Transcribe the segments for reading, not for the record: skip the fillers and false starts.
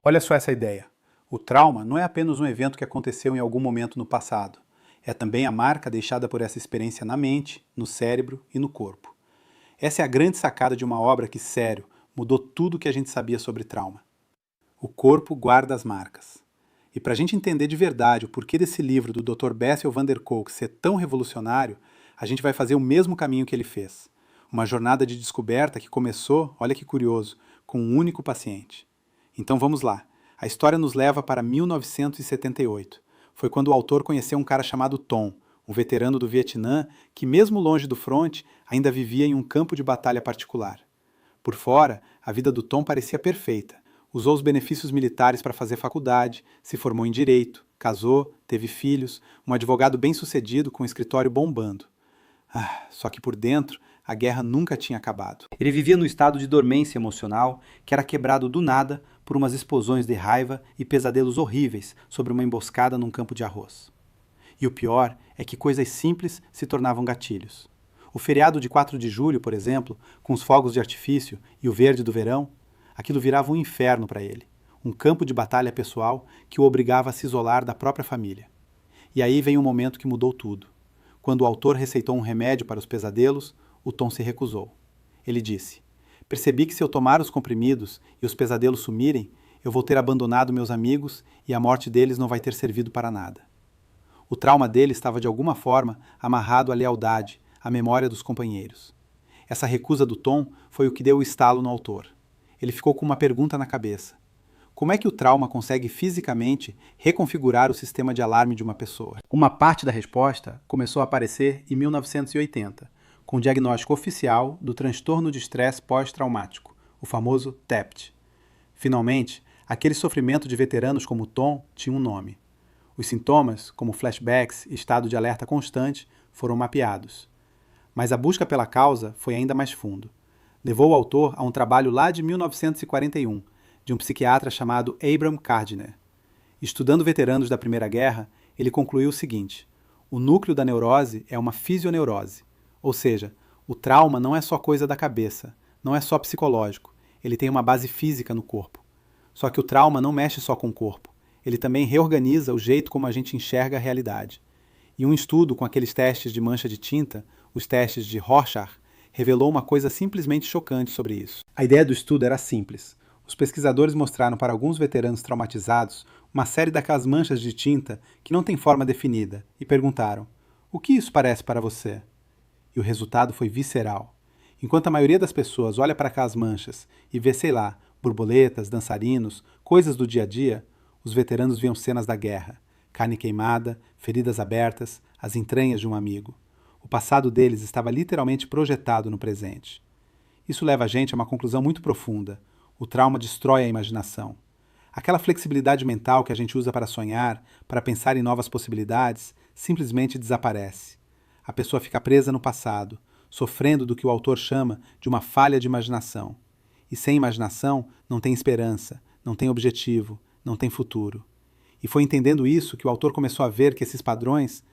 Olha só essa ideia. O trauma não é apenas um evento que aconteceu em algum momento no passado. É também a marca deixada por essa experiência na mente, no cérebro e no corpo. Essa é a grande sacada de uma obra que, sério, mudou tudo o que a gente sabia sobre trauma. O corpo guarda as marcas. E para a gente entender de verdade o porquê desse livro do Dr. Bessel van der Kolk ser tão revolucionário, a gente vai fazer o mesmo caminho que ele fez. Uma jornada de descoberta que começou, olha que curioso, com um único paciente. Então vamos lá. A história nos leva para 1978. Foi quando o autor conheceu um cara chamado Tom, um veterano do Vietnã que, mesmo longe do fronte, ainda vivia em um campo de batalha particular. Por fora, a vida do Tom parecia perfeita. Usou os benefícios militares para fazer faculdade, se formou em direito, casou, teve filhos, um advogado bem-sucedido com um escritório bombando. Só que por dentro, a guerra nunca tinha acabado. Ele vivia num estado de dormência emocional que era quebrado do nada por umas explosões de raiva e pesadelos horríveis sobre uma emboscada num campo de arroz. E o pior é que coisas simples se tornavam gatilhos. O feriado de 4 de julho, por exemplo, com os fogos de artifício e o verde do verão, aquilo virava um inferno para ele, um campo de batalha pessoal que o obrigava a se isolar da própria família. E aí vem um momento que mudou tudo. Quando o autor receitou um remédio para os pesadelos, o Tom se recusou. Ele disse: "Percebi que se eu tomar os comprimidos e os pesadelos sumirem, eu vou ter abandonado meus amigos e a morte deles não vai ter servido para nada." O trauma dele estava de alguma forma amarrado à lealdade, à memória dos companheiros. Essa recusa do Tom foi o que deu o estalo no autor. Ele ficou com uma pergunta na cabeça. Como é que o trauma consegue fisicamente reconfigurar o sistema de alarme de uma pessoa? Uma parte da resposta começou a aparecer em 1980, com o diagnóstico oficial do transtorno de estresse pós-traumático, o famoso TEPT. Finalmente, aquele sofrimento de veteranos como Tom tinha um nome. Os sintomas, como flashbacks e estado de alerta constante, foram mapeados. Mas a busca pela causa foi ainda mais fundo. Levou o autor a um trabalho lá de 1941, de um psiquiatra chamado Abram Gardner. Estudando veteranos da Primeira Guerra, ele concluiu o seguinte: o núcleo da neurose é uma fisioneurose, ou seja, o trauma não é só coisa da cabeça, não é só psicológico, ele tem uma base física no corpo. Só que o trauma não mexe só com o corpo, ele também reorganiza o jeito como a gente enxerga a realidade. E um estudo com aqueles testes de mancha de tinta, os testes de Rorschach, revelou uma coisa simplesmente chocante sobre isso. A ideia do estudo era simples. Os pesquisadores mostraram para alguns veteranos traumatizados uma série daquelas manchas de tinta que não tem forma definida e perguntaram: "O que isso parece para você?" E o resultado foi visceral. Enquanto a maioria das pessoas olha para aquelas manchas e vê, sei lá, borboletas, dançarinos, coisas do dia a dia, os veteranos viam cenas da guerra, carne queimada, feridas abertas, as entranhas de um amigo. O passado deles estava literalmente projetado no presente. Isso leva a gente a uma conclusão muito profunda. O trauma destrói a imaginação. Aquela flexibilidade mental que a gente usa para sonhar, para pensar em novas possibilidades, simplesmente desaparece. A pessoa fica presa no passado, sofrendo do que o autor chama de uma falha de imaginação. E sem imaginação não tem esperança, não tem objetivo, não tem futuro. E foi entendendo isso que o autor começou a ver que esses padrões,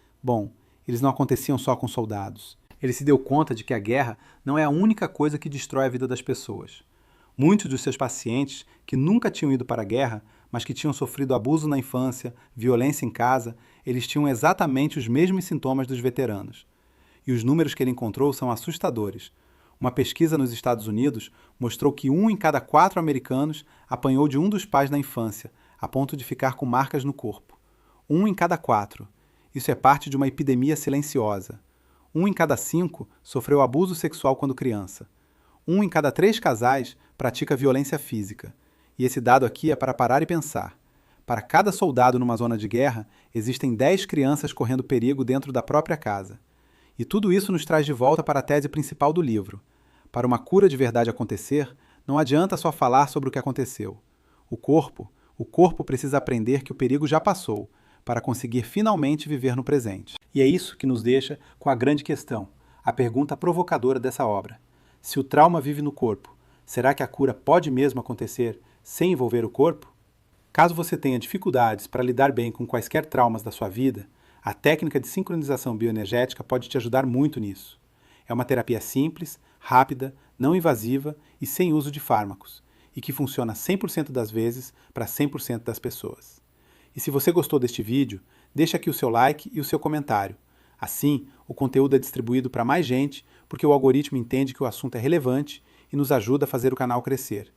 eles não aconteciam só com soldados. Ele se deu conta de que a guerra não é a única coisa que destrói a vida das pessoas. Muitos dos seus pacientes, que nunca tinham ido para a guerra, mas que tinham sofrido abuso na infância, violência em casa, eles tinham exatamente os mesmos sintomas dos veteranos. E os números que ele encontrou são assustadores. Uma pesquisa nos Estados Unidos mostrou que 1 em cada 4 americanos apanhou de um dos pais na infância, a ponto de ficar com marcas no corpo. 1 em cada 4. Isso é parte de uma epidemia silenciosa. 1 em cada 5 sofreu abuso sexual quando criança. 1 em cada 3 casais pratica violência física. E esse dado aqui é para parar e pensar. Para cada soldado numa zona de guerra, existem 10 crianças correndo perigo dentro da própria casa. E tudo isso nos traz de volta para a tese principal do livro. Para uma cura de verdade acontecer, não adianta só falar sobre o que aconteceu. O corpo precisa aprender que o perigo já passou, para conseguir finalmente viver no presente. E é isso que nos deixa com a grande questão, a pergunta provocadora dessa obra. Se o trauma vive no corpo, será que a cura pode mesmo acontecer sem envolver o corpo? Caso você tenha dificuldades para lidar bem com quaisquer traumas da sua vida, a técnica de sincronização bioenergética pode te ajudar muito nisso. É uma terapia simples, rápida, não invasiva e sem uso de fármacos. e que funciona 100% das vezes para 100% das pessoas. E se você gostou deste vídeo, deixa aqui o seu like e o seu comentário. Assim, o conteúdo é distribuído para mais gente, porque o algoritmo entende que o assunto é relevante e nos ajuda a fazer o canal crescer.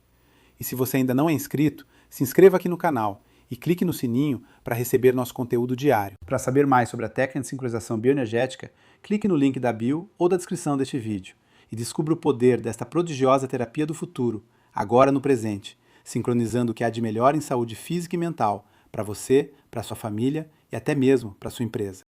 E se você ainda não é inscrito, se inscreva aqui no canal e clique no sininho para receber nosso conteúdo diário. Para saber mais sobre a técnica de sincronização bioenergética, clique no link da bio ou da descrição deste vídeo e descubra o poder desta prodigiosa terapia do futuro, agora no presente, sincronizando o que há de melhor em saúde física e mental para você, para sua família e até mesmo para sua empresa.